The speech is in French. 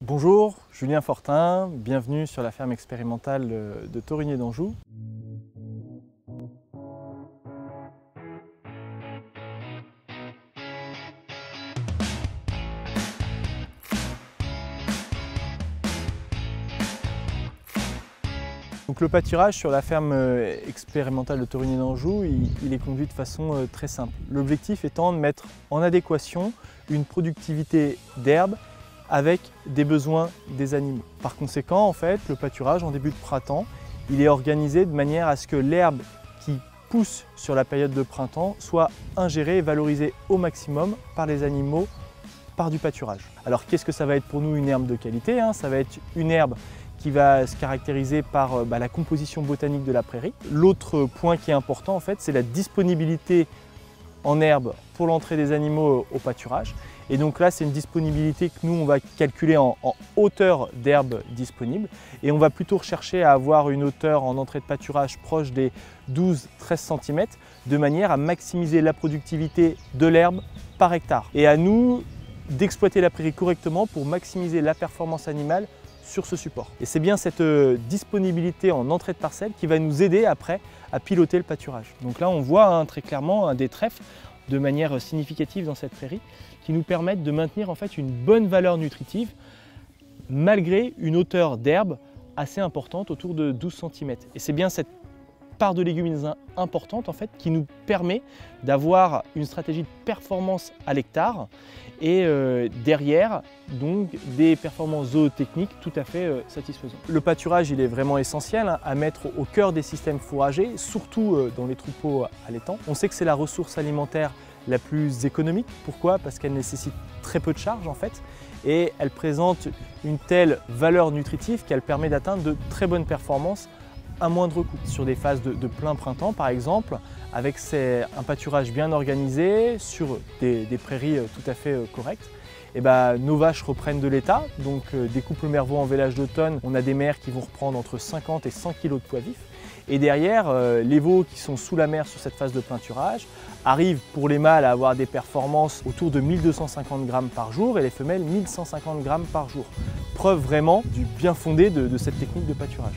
Bonjour, Julien Fortin, bienvenue sur la ferme expérimentale de Torigné d'Anjou. Donc le pâturage sur la ferme expérimentale de Torigné d'Anjou, il est conduit de façon très simple. L'objectif étant de mettre en adéquation une productivité d'herbe avec des besoins des animaux. Par conséquent, en fait, le pâturage en début de printemps, il est organisé de manière à ce que l'herbe qui pousse sur la période de printemps soit ingérée et valorisée au maximum par les animaux par du pâturage. Alors qu'est-ce que ça va être pour nous une herbe de qualité, Ça va être une herbe qui va se caractériser par la composition botanique de la prairie. L'autre point qui est important, en fait, c'est la disponibilité en herbe pour l'entrée des animaux au pâturage. Et donc là, c'est une disponibilité que nous, on va calculer en hauteur d'herbe disponible. Et on va plutôt rechercher à avoir une hauteur en entrée de pâturage proche des 12-13 cm, de manière à maximiser la productivité de l'herbe par hectare. Et à nous d'exploiter la prairie correctement pour maximiser la performance animale sur ce support. Et c'est bien cette disponibilité en entrée de parcelle qui va nous aider après à piloter le pâturage. Donc là, on voit très clairement des trèfles de manière significative dans cette prairie qui nous permettent de maintenir en fait une bonne valeur nutritive malgré une hauteur d'herbe assez importante, autour de 12 cm. Et c'est bien cette part de légumineuses importante en fait qui nous permet d'avoir une stratégie de performance à l'hectare et derrière donc des performances zootechniques tout à fait satisfaisantes. Le pâturage, il est vraiment essentiel à mettre au cœur des systèmes fourragers, surtout dans les troupeaux allaitants. On sait que c'est la ressource alimentaire la plus économique. Pourquoi? Parce qu'elle nécessite très peu de charge en fait et elle présente une telle valeur nutritive qu'elle permet d'atteindre de très bonnes performances à moindre coût. Sur des phases de plein printemps par exemple, avec un pâturage bien organisé sur des prairies tout à fait correctes, et nos vaches reprennent de l'état, donc des couples mervaux en vélage d'automne, on a des mères qui vont reprendre entre 50 et 100 kg de poids vif. Et derrière, les veaux qui sont sous la mère sur cette phase de pâturage arrivent pour les mâles à avoir des performances autour de 1250 grammes par jour et les femelles 1150 grammes par jour. Preuve vraiment du bien fondé de cette technique de pâturage.